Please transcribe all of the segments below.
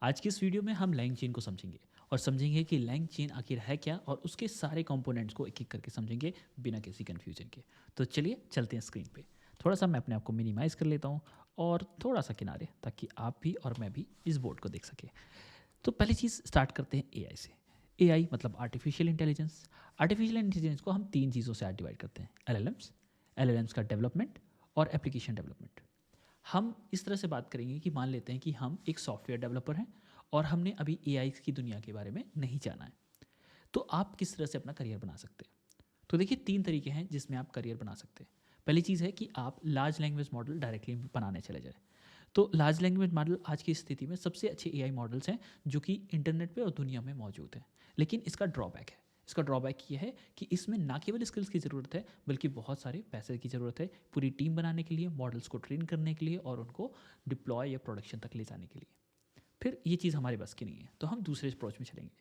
आज की इस वीडियो में हम लैंग चेन को समझेंगे और समझेंगे कि लैंग चेन आखिर है क्या और उसके सारे कंपोनेंट्स को एक एक करके समझेंगे बिना किसी कन्फ्यूजन के। तो चलिए चलते हैं स्क्रीन पे। थोड़ा सा मैं अपने आप को मिनिमाइज़ कर लेता हूँ और थोड़ा सा किनारे, ताकि आप भी और मैं भी इस बोर्ड को देख सकें। तो पहली चीज़ स्टार्ट करते हैं एआई से। एआई मतलब आर्टिफिशियल इंटेलिजेंस। आर्टिफिशियल इंटेलिजेंस को हम तीन चीज़ों से डिवाइड करते हैं: एलएलएम्स, एलएलएम्स का डेवलपमेंट और एप्लीकेशन डेवलपमेंट। हम इस तरह से बात करेंगे कि मान लेते हैं कि हम एक सॉफ्टवेयर डेवलपर हैं और हमने अभी एआई की दुनिया के बारे में नहीं जाना है। तो आप किस तरह से अपना करियर बना सकते हैं? तो देखिए, तीन तरीके हैं जिसमें आप करियर बना सकते हैं। पहली चीज़ है कि आप लार्ज लैंग्वेज मॉडल डायरेक्टली बनाने चले जाए। तो लार्ज लैंग्वेज मॉडल आज की स्थिति में सबसे अच्छे एआई मॉडल्स हैं जो कि इंटरनेट पे और दुनिया में मौजूद हैं। लेकिन इसका ड्रॉबैक है। इसका ड्रॉबैक ये है कि इसमें ना केवल स्किल्स की ज़रूरत है, बल्कि बहुत सारे पैसे की ज़रूरत है पूरी टीम बनाने के लिए, मॉडल्स को ट्रेन करने के लिए और उनको डिप्लॉय या प्रोडक्शन तक ले जाने के लिए। फिर ये चीज़ हमारे बस की नहीं है, तो हम दूसरे अप्रोच में चलेंगे,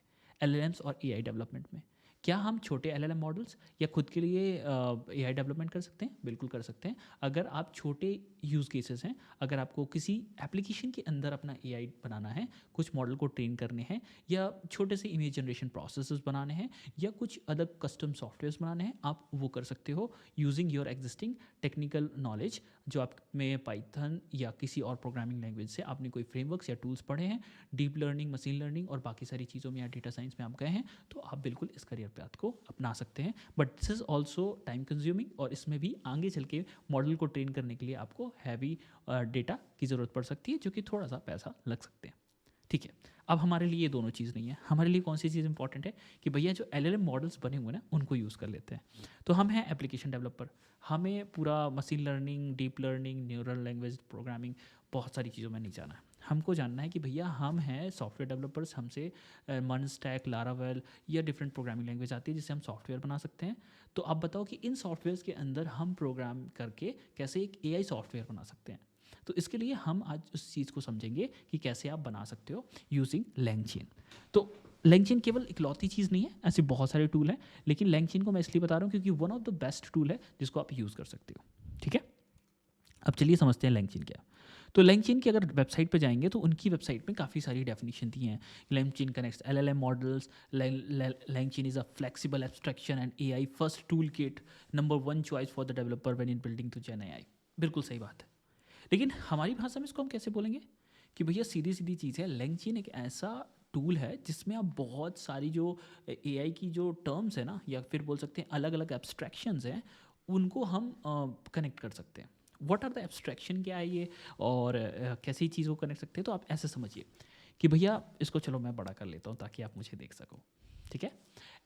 एलएलएम्स और एआई डेवलपमेंट में। क्या हम छोटे एलएलएम मॉडल्स या खुद के लिए एआई डेवलपमेंट कर सकते हैं? बिल्कुल कर सकते हैं। अगर आप छोटे यूज़ केसेस हैं, अगर आपको किसी एप्लीकेशन के अंदर अपना एआई बनाना है, कुछ मॉडल को ट्रेन करने हैं, या छोटे से इमेज जनरेशन प्रोसेसेस बनाने हैं, या कुछ अलग कस्टम सॉफ्टवेयर्स बनाने हैं, आप वो कर सकते हो using your existing technical knowledge. जो आप में पाइथन या किसी और प्रोग्रामिंग लैंग्वेज से आपने कोई फ्रेमवर्क्स या टूल्स पढ़े हैं, डीप लर्निंग, मशीन लर्निंग और बाकी सारी चीज़ों में या डेटा साइंस में आप गए हैं, तो आप बिल्कुल इस करियर पाथ को अपना सकते हैं। But this is also time consuming और इसमें भी आगे चल के मॉडल को ट्रेन करने के लिए आपको हैवी डेटा की ज़रूरत पड़ सकती है, जो कि थोड़ा सा पैसा लग सकते हैं। ठीक है, अब हमारे लिए ये दोनों चीज़ नहीं है। हमारे लिए कौन सी चीज़ इंपॉर्टेंट है कि भैया जो एलएलएम मॉडल्स बने हुए ना, उनको यूज़ कर लेते हैं। तो हम हैं एप्लीकेशन डेवलपर, हमें पूरा machine learning, deep learning, neural language programming, बहुत सारी चीज़ों में नहीं जाना है। हमको जानना है कि भैया हम हैं सॉफ्टवेयर डेवलपर्स, हमसे मन स्टैक, लारावेल या डिफरेंट प्रोग्रामिंग लैंग्वेज आती है जिससे हम सॉफ्टवेयर बना सकते हैं। तो आप बताओ कि इन सॉफ्टवेयर्स के अंदर हम प्रोग्राम करके कैसे एक एआई सॉफ्टवेयर बना सकते हैं। तो इसके लिए हम आज उस चीज़ को समझेंगे कि कैसे आप बना सकते हो यूजिंग लैंगचेन। तो लैंगचेन केवल इकलौती चीज़ नहीं है, ऐसे बहुत सारे टूल हैं, लेकिन लैंगचेन को मैं इसलिए बता रहा हूँ क्योंकि one of the best tool है जिसको आप यूज़ कर सकते हो। ठीक है, अब चलिए समझते हैं लैंगचेन क्या। तो लैंगचेन की अगर वेबसाइट पर जाएंगे तो उनकी वेबसाइट में काफ़ी सारी डेफिनेशन दी हैं। LangChain connects LLM models, LangChain is a flexible abstraction and AI first tool kit, number one choice for the developer when in building to gen AI. बिल्कुल सही बात है, लेकिन हमारी भाषा में इसको हम कैसे बोलेंगे कि भैया सीधी सीधी चीज़ है, लैंगचेन एक ऐसा टूल है जिसमें आप बहुत सारी जो एआई की जो टर्म्स है ना, या फिर बोल सकते हैं अलग अलग एब्स्ट्रैक्शंस हैं, उनको हम कनेक्ट कर सकते हैं। व्हाट आर द एब्स्ट्रैक्शन, क्या है ये, और कैसी चीज़ को कनेक्ट सकते हैं। तो आप ऐसे समझिए कि भैया इसको चलो मैं बड़ा कर लेता हूँ ताकि आप मुझे देख सको। ठीक है,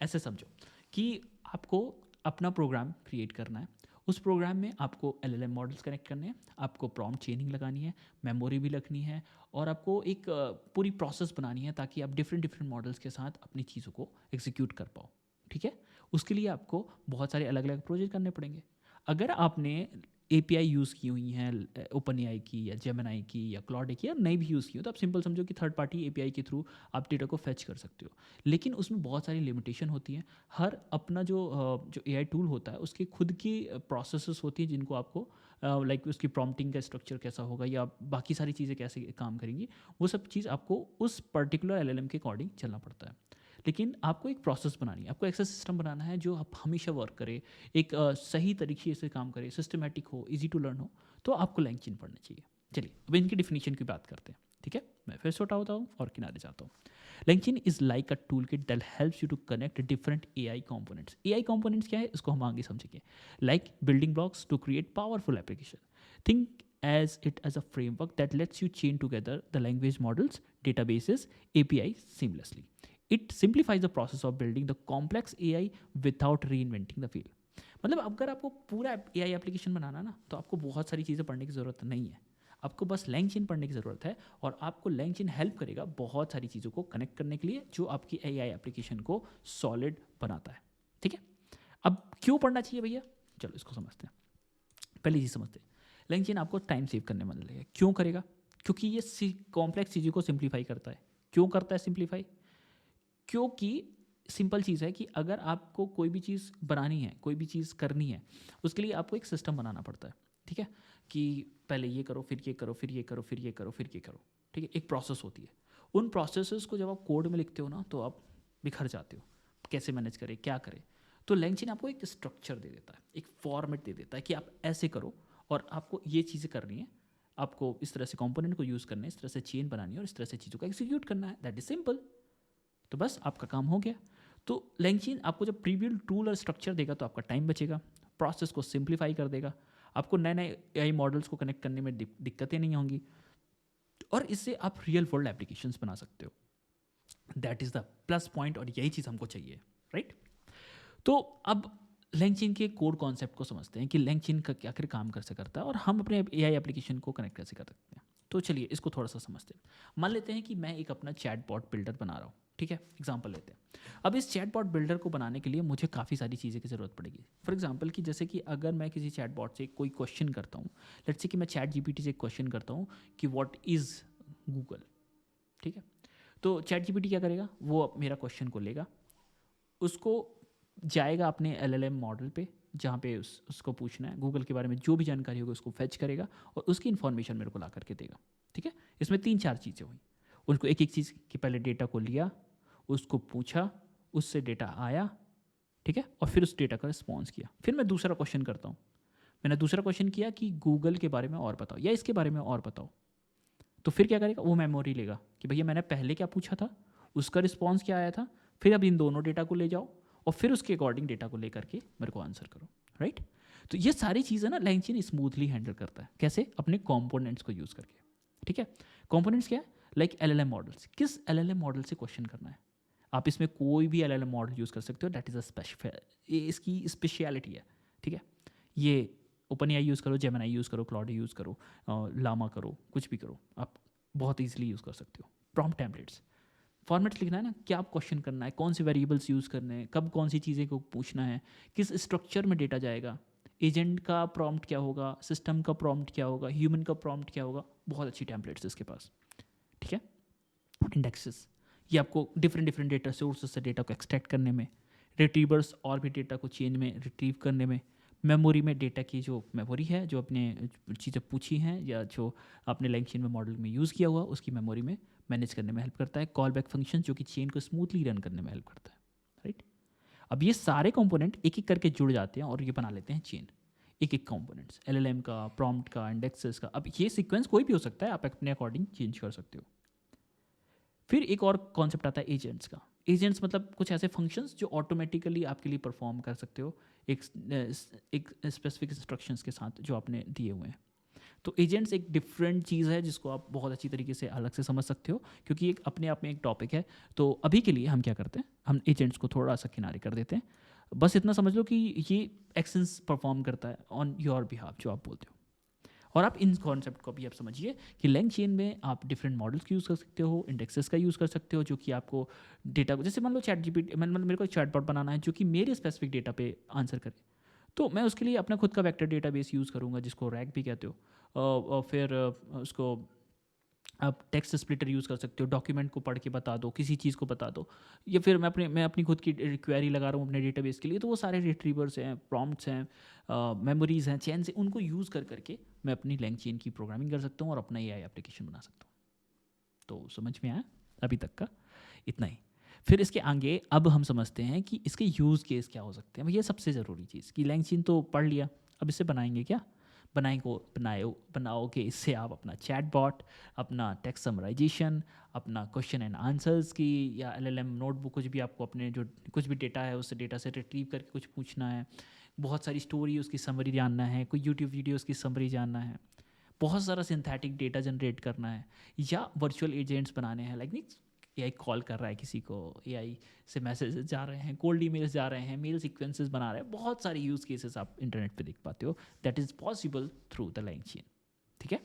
ऐसे समझो कि आपको अपना प्रोग्राम क्रिएट करना है। उस प्रोग्राम में आपको एलएलएम मॉडल्स कनेक्ट करने हैं, आपको प्रॉम्प्ट चेनिंग लगानी है, मेमोरी भी रखनी है, और आपको एक पूरी प्रोसेस बनानी है ताकि आप डिफरेंट डिफरेंट मॉडल्स के साथ अपनी चीज़ों को एग्जीक्यूट कर पाओ। ठीक है, उसके लिए आपको बहुत सारे अलग अलग प्रोजेक्ट करने पड़ेंगे। अगर आपने एपीआई यूज़ की हुई हैं ओपन एआई की या जेमिनाई की या क्लॉड की, या नई भी यूज़ की हो, तो आप सिंपल समझो कि थर्ड पार्टी एपीआई के थ्रू आप डेटा को फेच कर सकते हो। लेकिन उसमें बहुत सारी लिमिटेशन होती हैं। हर अपना जो एआई टूल होता है उसकी खुद की प्रोसेसेस होती हैं जिनको आपको लाइक उसकी प्रॉम्प्टिंग का स्ट्रक्चर कैसा होगा या बाकी सारी चीज़ें कैसे काम करेंगी, वो सब चीज़ आपको उस पर्टिकुलर एलएलएम के अकॉर्डिंग चलना पड़ता है। लेकिन आपको एक प्रोसेस बनानी है, आपको एक्सेस सिस्टम बनाना है जो आप हमेशा वर्क करे, एक सही तरीके से काम करे, सिस्टमेटिक हो, इजी टू लर्न हो, तो आपको लैंगचेन पढ़ना चाहिए। चलिए अब इनकी डिफिनीशन की बात करते हैं। ठीक है, मैं फिर छोटा होता हूँ और किनारे जाता हूँ। LangChain is like a toolkit that helps you to connect different AI components. AI components क्या है इसको हम आगे समझेंगे. Like building blocks to create powerful application. Think as it as a framework that lets you chain together the language models, databases, APIs seamlessly. It simplifies the process of building the complex AI without reinventing the wheel. मतलब अगर आपको पूरा AI application बनाना ना, तो आपको बहुत सारी चीज़ें पढ़ने की ज़रूरत नहीं है। आपको बस लैंगचेन पढ़ने की ज़रूरत है, और आपको लैंगचेन हेल्प करेगा बहुत सारी चीज़ों को कनेक्ट करने के लिए, जो आपकी एआई एप्लीकेशन को सॉलिड बनाता है। ठीक है, अब क्यों पढ़ना चाहिए भैया, चलो इसको समझते हैं। पहली चीज़ समझते हैं, लैंगचेन आपको टाइम सेव करने में मदद लगेगा। क्यों करेगा? क्योंकि ये कॉम्प्लेक्स चीज़ों को सिंप्लीफाई करता है। क्यों करता है सिंप्लीफाई? क्योंकि सिंपल चीज़ है कि अगर आपको कोई भी चीज़ बनानी है, कोई भी चीज़ करनी है, उसके लिए आपको एक सिस्टम बनाना पड़ता है। ठीक है, कि पहले ये करो, फिर ये करो, फिर ये करो, फिर ये करो, फिर ये करो। ठीक है, एक प्रोसेस होती है। उन प्रोसेसेस को जब आप कोड में लिखते हो ना तो आप बिखर जाते हो, कैसे मैनेज करें, क्या करें। तो LangChain आपको एक स्ट्रक्चर दे देता है, एक फॉर्मेट दे देता है कि आप ऐसे करो और आपको ये चीज़ें करनी है, आपको इस तरह से कंपोनेंट को यूज़ करना है, इस तरह से चेन बनानी है और इस तरह से चीज़ों को एग्जीक्यूट करना है। That is simple. तो बस आपका काम हो गया। तो LangChain आपको जब प्रीबिल्ड टूल और स्ट्रक्चर देगा तो आपका टाइम बचेगा, प्रोसेस को सिंप्लीफाई कर देगा, आपको नए नए AI मॉडल्स को कनेक्ट करने में दिक्कतें नहीं होंगी और इससे आप रियल वर्ल्ड एप्लीकेशंस बना सकते हो। That is the plus point और यही चीज़ हमको चाहिए, राइट। तो अब LangChain के कोड कॉन्सेप्ट को समझते हैं कि LangChain का क्या काम कैसे करता है और हम अपने AI एप्लीकेशन को कनेक्ट कैसे कर सकते हैं। तो चलिए इसको थोड़ा सा समझते हैं। मान लेते हैं कि मैं एक अपना चैट बॉट बिल्डर बना रहा हूँ, ठीक है, एग्जाम्पल लेते हैं। अब इस चैट बॉट बिल्डर को बनाने के लिए मुझे काफ़ी सारी चीज़ें की ज़रूरत पड़ेगी। फॉर एग्जाम्पल कि जैसे कि अगर मैं किसी चैट बॉट से कोई क्वेश्चन करता हूँ, लेट्स से कि मैं ChatGPT से एक क्वेश्चन करता हूँ कि व्हाट इज़ गूगल, ठीक है। तो ChatGPT क्या करेगा, वो मेरा क्वेश्चन को लेगा, उसको जाएगा अपने LLM मॉडल पे जहाँ पे उसको पूछना है गूगल के बारे में, जो भी जानकारी होगी उसको फेच करेगा और उसकी इन्फॉर्मेशन मेरे को ला करके देगा, ठीक है। इसमें 3-4 चीज़ें हुई। उनको एक एक चीज़ कि पहले डेटा को लिया, उसको पूछा, उससे डेटा आया, ठीक है, और फिर उस डेटा का रिस्पॉन्स किया। फिर मैं दूसरा क्वेश्चन करता हूँ, मैंने दूसरा क्वेश्चन किया कि गूगल के बारे में और बताओ या इसके बारे में और बताओ। तो फिर क्या करेगा, वो मेमोरी लेगा कि भैया मैंने पहले क्या पूछा था, उसका रिस्पॉन्स क्या आया था, फिर अब इन दोनों डेटा को ले जाओ और फिर उसके अकॉर्डिंग डेटा को लेकर के मेरे को आंसर करो, राइट। तो ये सारी चीज़ें ना LangChain स्मूथली हैंडल करता है। कैसे, अपने कंपोनेंट्स को यूज़ करके, ठीक है। कंपोनेंट्स क्या है, लाइक LLM मॉडल्स, किस LLM मॉडल से क्वेश्चन करना है, आप इसमें कोई भी LLM मॉडल यूज़ कर सकते हो, दैट इज़ अ ये इसकी स्पेशलिटी है, ठीक है। ये OpenAI यूज़ करो, Gemini यूज़ करो, क्लाउड यूज़ करो, लामा करो, कुछ भी करो, आप बहुत ईजिली यूज़ कर सकते हो। प्रॉम्प्ट टेम्पलेट्स, फॉर्मेट्स लिखना है ना, क्या आप क्वेश्चन करना है, कौन से वेरिएबल्स यूज़ करने हैं, कब कौन सी चीज़ें को पूछना है, किस स्ट्रक्चर में डेटा जाएगा, एजेंट का प्रॉम्प्ट क्या होगा, सिस्टम का प्रॉम्प्ट क्या होगा, ह्यूमन का प्रॉम्प्ट क्या होगा, बहुत अच्छी टेम्पलेट्स इसके पास, ठीक है। इंडेक्सेस, ये आपको डिफरेंट डिफरेंट डेटा सोर्सेस से डेटा को एक्सट्रैक्ट करने में, रिट्रीवर्स और भी डेटा को चेंज में रिट्रीव करने में, मेमोरी में डेटा की जो मेमोरी है, जो अपने चीज़ें पूछी हैं या जो आपने LangChain में मॉडल में यूज़ किया हुआ, उसकी मेमोरी में मैनेज करने में हेल्प करता है। कॉल बैक फंक्शन जो कि चेन को स्मूथली रन करने में हेल्प करता है, राइट। अब ये सारे कंपोनेंट एक एक करके जुड़ जाते हैं और ये बना लेते हैं चेन, एक एक कंपोनेंट्स, LLM का, प्रॉम्प्ट का, इंडेक्सेस का। अब ये सीक्वेंस कोई भी हो सकता है, आप अपने अकॉर्डिंग चेंज कर सकते हो। फिर एक और कॉन्सेप्ट आता है एजेंट्स का। एजेंट्स मतलब कुछ ऐसे फंक्शंस जो ऑटोमेटिकली आपके लिए परफॉर्म कर सकते हो एक स्पेसिफिक इंस्ट्रक्शंस के साथ जो आपने दिए हुए हैं। तो एजेंट्स एक डिफरेंट चीज़ है जिसको आप बहुत अच्छी तरीके से अलग से समझ सकते हो, क्योंकि एक अपने आप में एक टॉपिक है। तो अभी के लिए हम क्या करते हैं, हम एजेंट्स को थोड़ा सा किनारे कर देते हैं। बस इतना समझ लो कि ये एक्शंस परफॉर्म करता है ऑन योर बिहाफ, जो आप बोलते हो। और आप इन कॉन्सेप्ट को भी आप समझिए कि LangChain में आप डिफरेंट मॉडल्स यूज़ कर सकते हो, इंडेक्सेस का यूज़ कर सकते हो, जो कि आपको डेटा को, जैसे मान लो ChatGPT, मतलब मेरे को एक चैटबॉट बनाना है जो कि मेरे स्पेसिफिक डेटा पे आंसर करे, तो मैं उसके लिए अपना खुद का वेक्टर डेटाबेस यूज़ करूँगा जिसको रैक भी कहते हो। और फिर उसको आप टेक्स्ट स्प्लिटर यूज़ कर सकते हो, डॉक्यूमेंट को पढ़ के बता दो, किसी चीज़ को बता दो, या फिर मैं अपनी खुद की क्वेरी लगा रहा हूँ अपने डेटाबेस के लिए, तो वो सारे रिट्रीवर्स हैं, प्रॉम्प्ट्स हैं, मेमोरीज हैं, चेन्स हैं, उनको यूज़ कर करके मैं अपनी LangChain की प्रोग्रामिंग कर सकता हूँ और अपना AI एप्लीकेशन बना सकता हूँ। तो समझ में आया अभी तक का, इतना ही। फिर इसके आगे अब हम समझते हैं कि इसके यूज़ केस क्या हो सकते हैं। ये सबसे ज़रूरी चीज़ कि LangChain तो पढ़ लिया, अब इसे बनाएंगे क्या, बनाओगे इससे आप अपना चैटबॉट, अपना टेक्स्ट समराइजेशन, अपना क्वेश्चन एंड आंसर्स की या LLM नोटबुक, कुछ भी आपको अपने जो कुछ भी डेटा है उससे डेटा से रिट्रीव करके कुछ पूछना है, बहुत सारी स्टोरी उसकी समरी जानना है, कोई यूट्यूब वीडियो उसकी समरी जानना है, बहुत सारा सिंथेटिक डेटा जनरेट करना है, या वर्चुअल एजेंट्स बनाने हैं, लाइक AI कॉल कर रहा है किसी को, AI से मैसेजेस जा रहे हैं, कोल्ड ईमेल्स जा रहे हैं, मेल सीक्वेंसेस बना रहे हैं, बहुत सारे यूज़ केसेस आप इंटरनेट पे देख पाते हो। That is possible through the LangChain, ठीक है।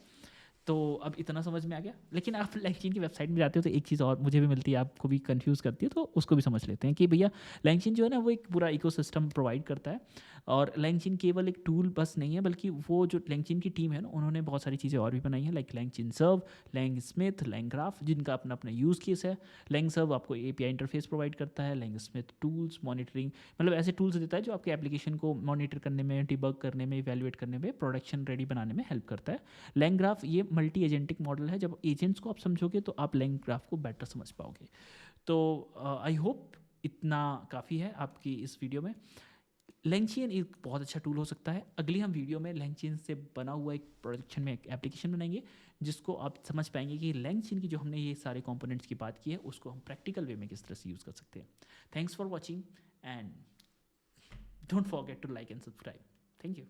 तो अब इतना समझ में आ गया। लेकिन आप LangChain की वेबसाइट में जाते हो तो एक चीज़ और मुझे भी मिलती है, आपको भी कंफ्यूज करती है, तो उसको भी समझ लेते हैं कि भैया LangChain जो है ना वो एक पूरा इकोसिस्टम प्रोवाइड करता है। और LangChain केवल एक टूल बस नहीं है, बल्कि वो जो LangChain की टीम है ना, उन्होंने बहुत सारी चीज़ें और भी बनाई हैं, लाइक LangChain सर्व, LangSmith, LangGraph, जिनका अपना अपना यूज़ केस है। LangServe आपको API इंटरफेस प्रोवाइड करता है, LangSmith टूल्स, मॉनिटरिंग, मतलब ऐसे टूल्स देता है जो आपके एप्लीकेशन को मॉनिटर करने में, डिबग करने में, इवैल्यूएट करने में, प्रोडक्शन रेडी बनाने में हेल्प करता है। LangGraph ये मल्टी एजेंटिक मॉडल है। जब एजेंट्स को आप समझोगे तो आप लैंग ग्राफ को बेटर समझ पाओगे। तो आई होप इतना काफ़ी है आपकी इस वीडियो में। लैंगचेन एक बहुत अच्छा टूल हो सकता है। अगली हम वीडियो में लैंगचेन से बना हुआ एक प्रोडक्शन में एक एप्लीकेशन बनाएंगे, जिसको आप समझ पाएंगे कि लैंगचेन की जो हमने ये सारे कंपोनेंट्स की बात की है उसको हम प्रैक्टिकल वे में किस तरह से यूज़ कर सकते हैं। Thanks for watching and don't forget to like and subscribe. Thank you.